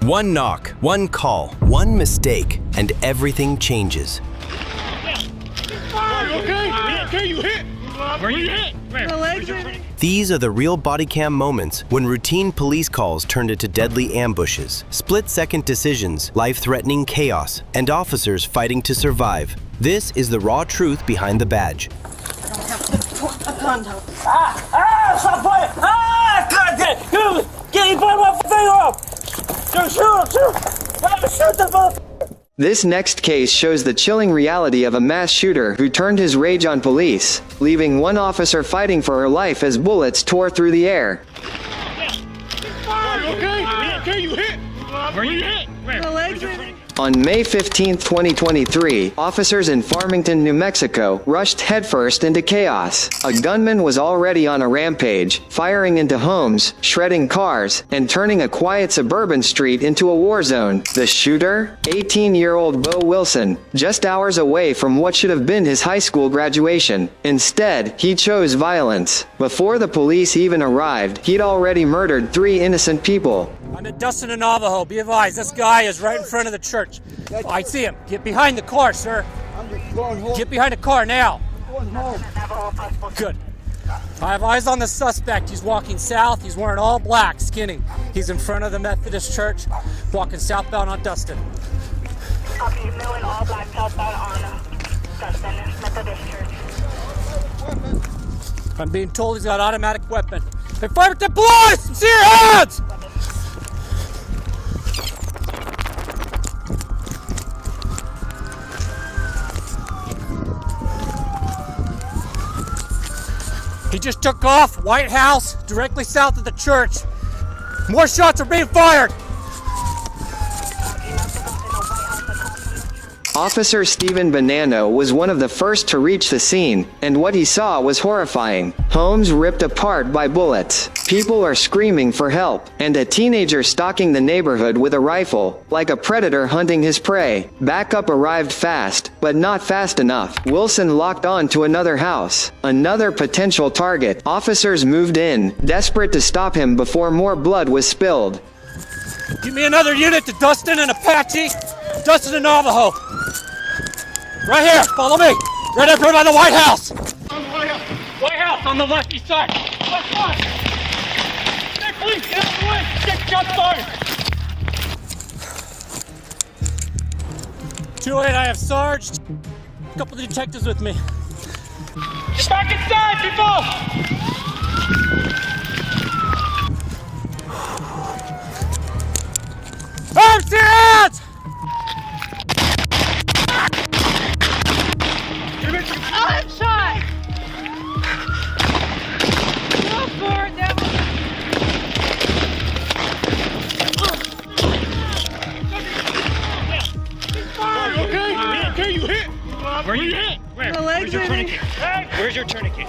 One knock, one call, one mistake, and everything changes. Okay, you hit. Where you hit? These are the real Bodycam moments when routine police calls turned into deadly ambushes, split-second decisions, life-threatening chaos, and officers fighting to survive. This is the raw truth behind the badge. This next case shows the chilling reality of a mass shooter who turned his rage on police, leaving one officer fighting for her life as bullets tore through the air. Okay, you hit. Where you hit? On May 15, 2023, officers in Farmington, New Mexico, rushed headfirst into chaos. A gunman was already on a rampage, firing into homes, shredding cars, and turning a quiet suburban street into a war zone. The shooter? 18-year-old Bo Wilson, just hours away from what should have been his high school graduation. Instead, he chose violence. Before the police even arrived, he'd already murdered 3 innocent people. I'm in Dustin and Navajo. Be advised, this guy is right in front of the church. I see him. Get behind the car, sir. Get behind the car now. Good. I have eyes on the suspect. He's walking south. He's wearing all black, skinny. He's in front of the Methodist church, walking southbound on Dustin. Okay, Mill in all black southbound on Dustin, Methodist church. I'm being told he's got an automatic weapon. Hey, Farmington Police! See your hands! He just took off, White House, directly south of the church. More shots are being fired. Officer Stephen Bonanno was one of the first to reach the scene, and what he saw was horrifying. Homes ripped apart by bullets. People are screaming for help, and a teenager stalking the neighborhood with a rifle, like a predator hunting his prey. Backup arrived fast, but not fast enough. Wilson locked on to another house. Another potential target. Officers moved in, desperate to stop him before more blood was spilled. Give me another unit to Dustin and Apache. Dustin and Navajo. Right here, follow me. Right up here by the White House. On the White House. White House on the left east side. Left side. Hey, please, get out of the way. Get shots fired. 2-8, I have Sarge. A couple of detectives with me. Get back inside, people. Arms to your hands! I'm shot! Go for it, devil! Okay, you hit. Where you hit? Where's your tourniquet? Where's your tourniquet?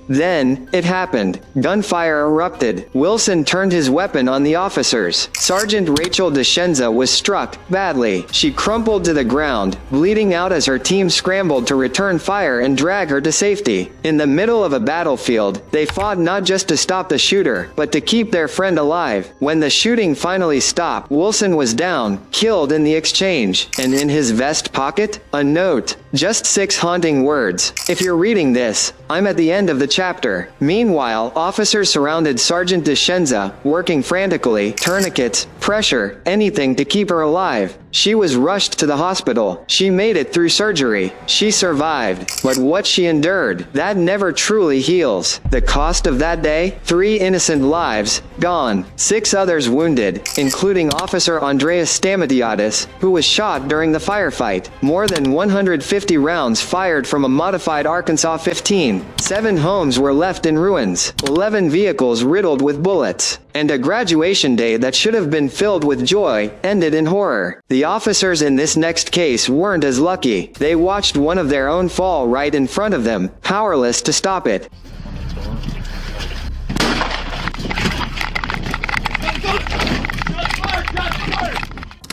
Then, it happened. Gunfire erupted. Wilson turned his weapon on the officers. Sergeant Rachel Deshenza was struck badly. She crumpled to the ground, bleeding out as her team scrambled to return fire and drag her to safety. In the middle of a battlefield, they fought not just to stop the shooter, but to keep their friend alive. When the shooting finally stopped, Wilson was down, killed in the exchange. And in his vest pocket, a note. Just 6 haunting words. If you're reading this, I'm at the end of the chapter. Meanwhile, officers surrounded Sergeant Deshenza, working frantically, tourniquets, pressure, anything to keep her alive. She was rushed to the hospital. She made it through surgery. She survived. But what she endured, that never truly heals. The cost of that day? 3 innocent lives, gone. 6 others wounded, including Officer Andreas Stamatiadis, who was shot during the firefight. More than 150 rounds fired from a modified Arkansas 15. 7 homes were left in ruins. 11 vehicles riddled with bullets. And a graduation day that should have been filled with joy, ended in horror. The officers in this next case weren't as lucky. They watched one of their own fall right in front of them, powerless to stop it.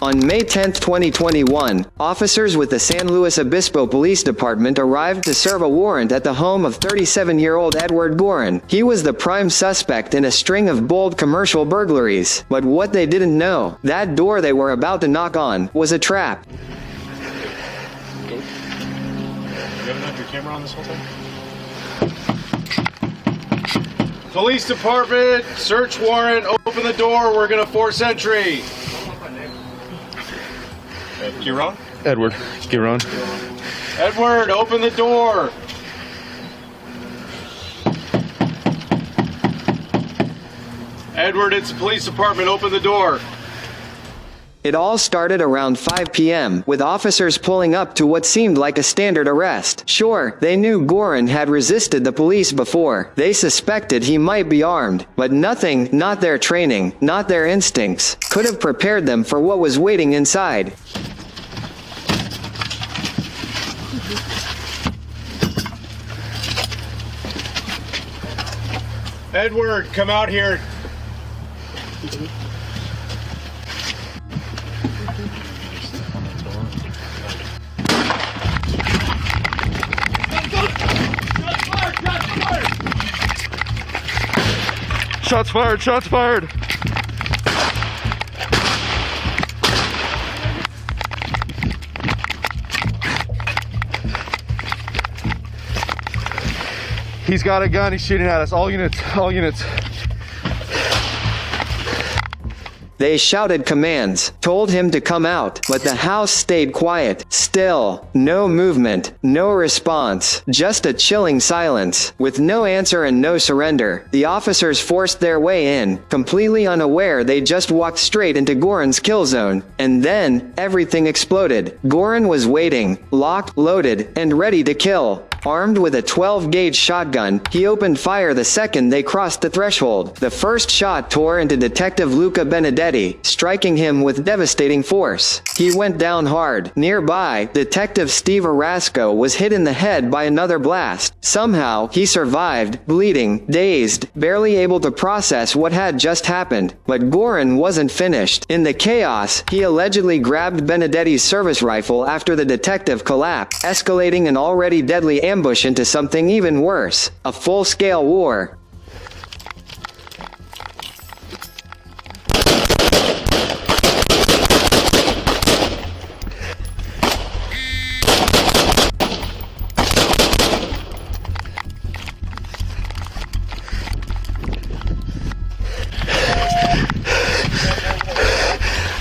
On May 10, 2021, officers with the San Luis Obispo Police Department arrived to serve a warrant at the home of 37-year-old Edward Gorin. He was the prime suspect in a string of bold commercial burglaries. But what they didn't know, that door they were about to knock on was a trap. You haven't had your camera on this whole time? Police department, search warrant, open the door, we're gonna force entry. Giron? Edward, Giron. Edward, open the door. Edward, it's the police department, open the door. It all started around 5 p.m., with officers pulling up to what seemed like a standard arrest. Sure, they knew Gorin had resisted the police before. They suspected he might be armed, but nothing, not their training, not their instincts, could have prepared them for what was waiting inside. Edward, come out here. Shots fired, shots fired. He's got a gun, he's shooting at us. All units, all units. They shouted commands, told him to come out, but the house stayed quiet, still, no movement, no response, just a chilling silence. With no answer and no surrender, the officers forced their way in, completely unaware they just walked straight into Gorin's kill zone. And then, everything exploded. Gorin was waiting, locked, loaded, and ready to kill. Armed with a 12-gauge shotgun, he opened fire the second they crossed the threshold. The first shot tore into Detective Luca Benedetti, striking him with devastating force. He went down hard. Nearby, Detective Steve Orasco was hit in the head by another blast. Somehow, he survived, bleeding, dazed, barely able to process what had just happened. But Gorin wasn't finished. In the chaos, he allegedly grabbed Benedetti's service rifle after the detective collapsed, escalating an already deadly ambush into something even worse, a full-scale war.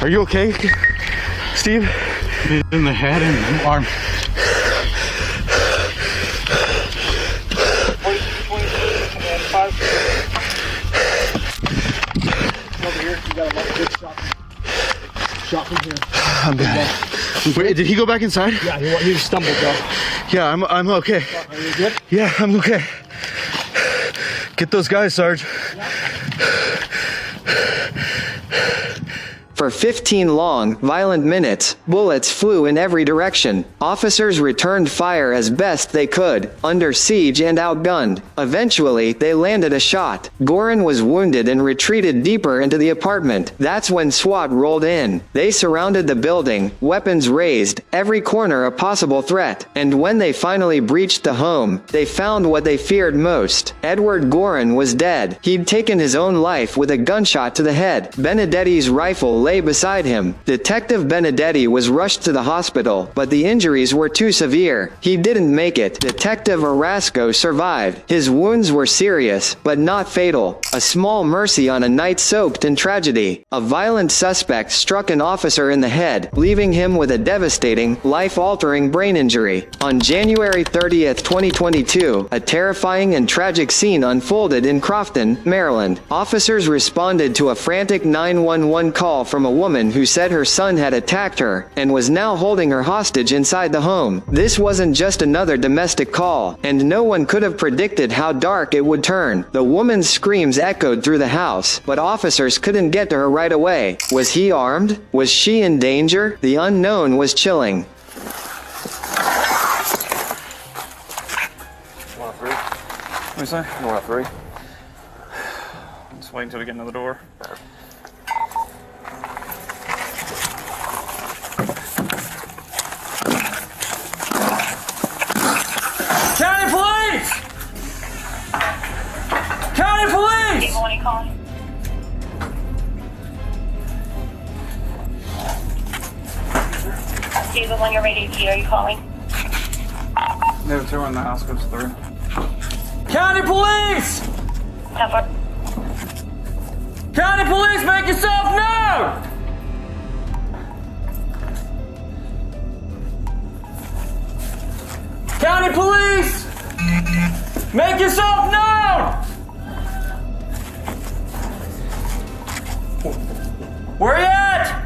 Are you okay, Steve? In the head and arm. Shot from here. I'm bad. Wait, did he go back inside? Yeah, he stumbled though. Yeah, I'm okay. Are you good? Yeah, I'm okay. Get those guys, Sarge. For 15 long, violent minutes, bullets flew in every direction. Officers returned fire as best they could, under siege and outgunned. Eventually, they landed a shot. Gorin was wounded and retreated deeper into the apartment. That's when SWAT rolled in. They surrounded the building, weapons raised, every corner a possible threat. And when they finally breached the home, they found what they feared most. Edward Gorin was dead. He'd taken his own life with a gunshot to the head. Benedetti's rifle lay beside him. Detective Benedetti was rushed to the hospital, but the injuries were too severe. He didn't make it. Detective Orasco survived. His wounds were serious, but not fatal. A small mercy on a night soaked in tragedy. A violent suspect struck an officer in the head, leaving him with a devastating, life-altering brain injury. On January 30th, 2022, a terrifying and tragic scene unfolded in Crofton, Maryland. Officers responded to a frantic 911 call from a woman who said her son had attacked her and was now holding her hostage inside the home. This wasn't just another domestic call, and no one could have predicted how dark it would turn. The woman's screams echoed through the house, but officers couldn't get to her right away. Was he armed? Was she in danger? The unknown was chilling. Want a three? What do you say? You want a three? Just wait until we get another door. you calling? David, when you're ready, are you calling? No, 2 on the house goes through. County police! Cover. County police, make yourself known! County police! Make yourself known! Where you at?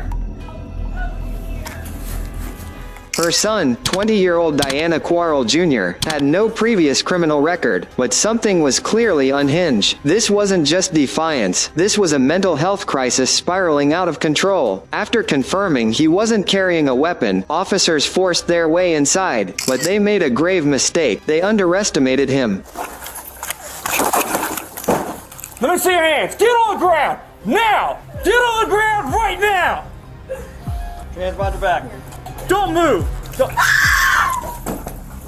Her son, 20-year-old Diana Quarles Jr., had no previous criminal record, but something was clearly unhinged. This wasn't just defiance, this was a mental health crisis spiraling out of control. After confirming he wasn't carrying a weapon, officers forced their way inside, but they made a grave mistake. They underestimated him. Let me see your hands. Get on the ground! Now! Get on the ground right now! Hands behind your back. Don't move! Don't.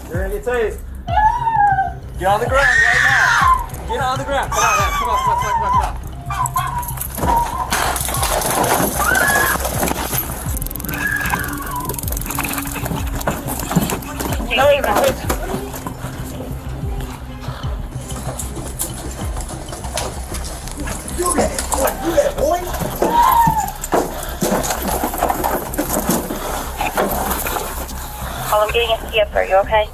You're gonna get tased. Get on the ground right now! Get on the ground! Come on, man. Come on, come on, come on, come on. Hey, hey. I'm getting a skip. Are you okay?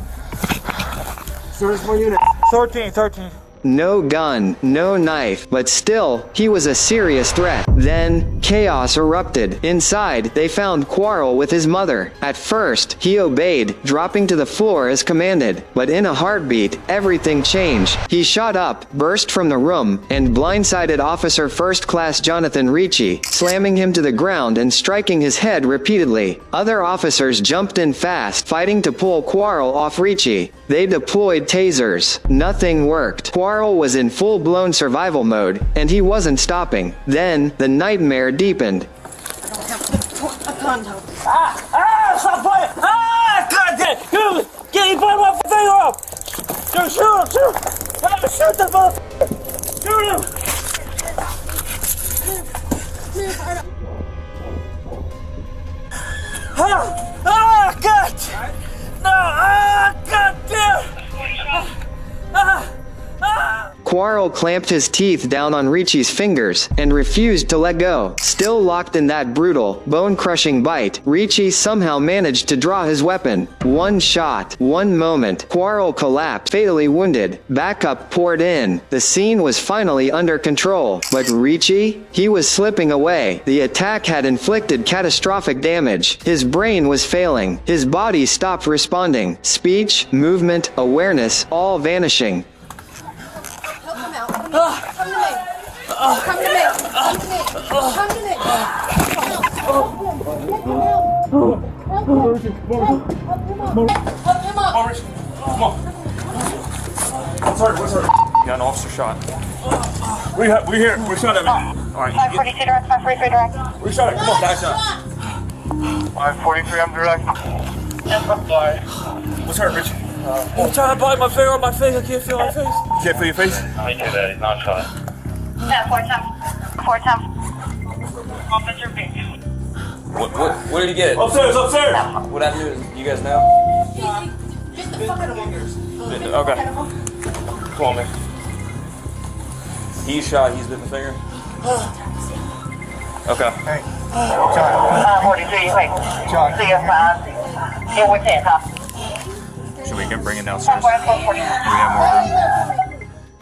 Search my unit. 13. No gun, no knife, but still, he was a serious threat. Then, chaos erupted. Inside, they found Quarles with his mother. At first, he obeyed, dropping to the floor as commanded. But in a heartbeat, everything changed. He shot up, burst from the room, and blindsided Officer First Class Jonathan Reachi, slamming him to the ground and striking his head repeatedly. Other officers jumped in fast, fighting to pull Quarles off Reachi. They deployed tasers. Nothing worked. Quarles was in full-blown survival mode, and he wasn't stopping. Then, the nightmare deepened. Stop playing! God damn it! Get him by my finger off! Dude, shoot him! Shoot the motherfucker! Shoot him! God! No! God damn! Quarles clamped his teeth down on Reachi's fingers and refused to let go. Still locked in that brutal, bone-crushing bite, Reachi somehow managed to draw his weapon. One shot, one moment, Quarles collapsed, fatally wounded. Backup poured in. The scene was finally under control. But Reachi? He was slipping away. The attack had inflicted catastrophic damage. His brain was failing. His body stopped responding. Speech, movement, awareness, all vanishing. Come to me. Come to me. Come to me. Come to me. Help him up. Come on. What's hurt? You got an officer shot. We here. We shot at me. All right. 542 direct, 543 direct. We shot it. Come on, guys. 543, I'm direct. What's hurt, Rich? I'm trying to bite my finger on my face. I can't feel my face. You can't feel your face? I do that. He's not shot. Yeah, 410. Officer B. What did he get? Upstairs. What happened to you guys know? Just the fucking fingers. Okay. Come on, man. He's shot. He's bit the finger. Okay. Hey. 43, wait. See you, yeah, we're 10, huh? Should we bring it downstairs? We have more room.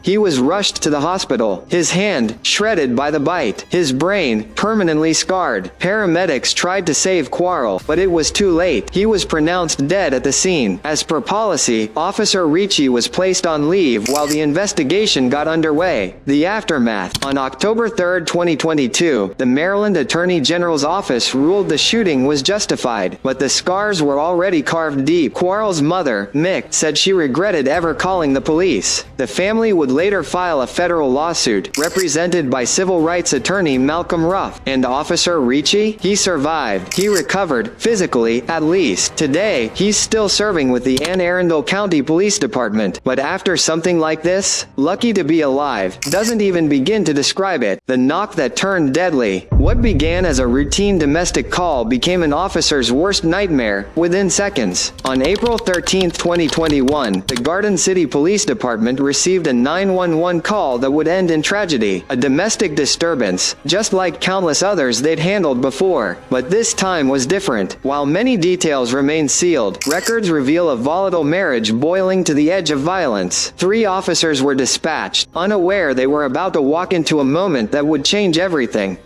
He was rushed to the hospital, his hand shredded by the bite, his brain permanently scarred. Paramedics tried to save Quarles, but it was too late. He was pronounced dead at the scene. As per policy, Officer Reachi was placed on leave while the investigation got underway. The aftermath. On October 3, 2022, the Maryland Attorney General's office ruled the shooting was justified, but the scars were already carved deep. Quarles' mother, Mick, said she regretted ever calling the police. The family would would later file a federal lawsuit, represented by civil rights attorney Malcolm Ruff. And Officer Reachi? He survived. He recovered, physically, at least. Today, he's still serving with the Anne Arundel County Police Department. But after something like this, lucky to be alive doesn't even begin to describe it. The knock that turned deadly. What began as a routine domestic call became an officer's worst nightmare within seconds. On April 13, 2021, the Garden City Police Department received a 911 call that would end in tragedy, a domestic disturbance, just like countless others they'd handled before. But this time was different. While many details remain sealed, records reveal a volatile marriage boiling to the edge of violence. 3 officers were dispatched, unaware they were about to walk into a moment that would change everything.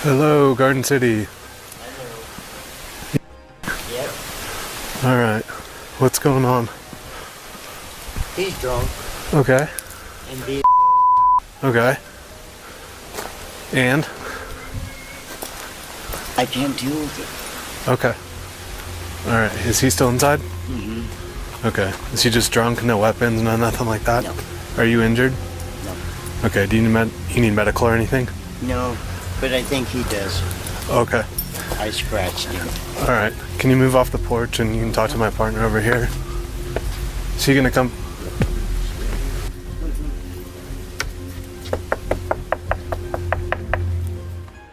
Hello, Garden City. Yep. Alright. What's going on? He's drunk. Okay. And being Okay. And? I can't deal with it. Okay. Alright. Is he still inside? Mm-hmm. Okay. Is he just drunk? No weapons? No nothing like that? No. Are you injured? No. Okay. Do you need medical or anything? No, but I think he does. Okay. I scratched him. Alright. Can you move off the porch and you can talk to my partner over here? Is he gonna come?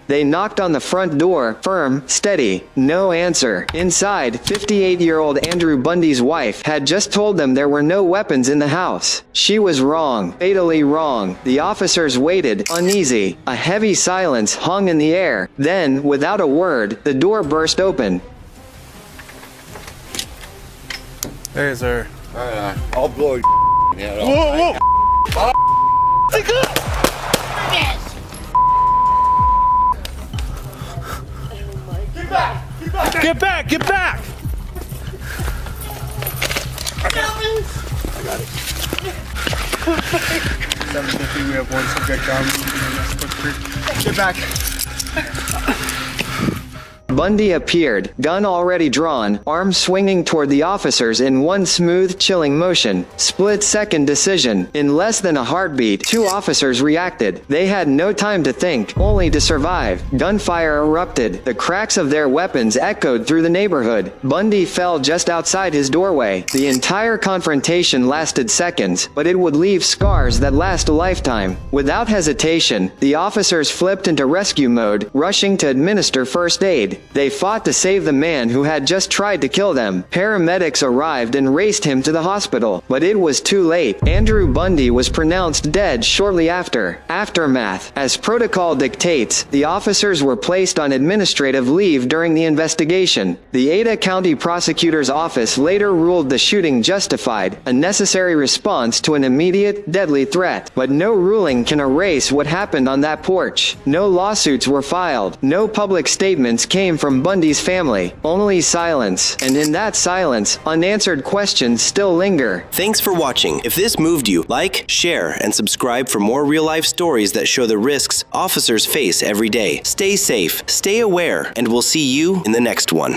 They knocked on the front door, firm, steady, no answer. Inside, 58-year-old Andrew Bundy's wife had just told them there were no weapons in the house. She was wrong, fatally wrong. The officers waited, uneasy. A heavy silence hung in the air. Then, without a word, the door burst open. Hey, sir. I'll blow your head off. Whoa, whoa! Take it! Get back! Get back! I got it. 750, we have 1 subject down. Get back. Bundy appeared, gun already drawn, arms swinging toward the officers in one smooth, chilling motion. Split-second decision. In less than a heartbeat, 2 officers reacted. They had no time to think, only to survive. Gunfire erupted. The cracks of their weapons echoed through the neighborhood. Bundy fell just outside his doorway. The entire confrontation lasted seconds, but it would leave scars that last a lifetime. Without hesitation, the officers flipped into rescue mode, rushing to administer first aid. They fought to save the man who had just tried to kill them. Paramedics arrived and raced him to the hospital, but it was too late. Andrew Bundy was pronounced dead shortly after. Aftermath. As protocol dictates, the officers were placed on administrative leave during the investigation. The Ada County Prosecutor's Office later ruled the shooting justified, a necessary response to an immediate, deadly threat. But no ruling can erase what happened on that porch. No lawsuits were filed. No public statements came from Bundy's family. Only silence. And in that silence, unanswered questions still linger. Thanks for watching. If this moved you, like, share, and subscribe for more real-life stories that show the risks officers face every day. Stay safe, stay aware, and we'll see you in the next one.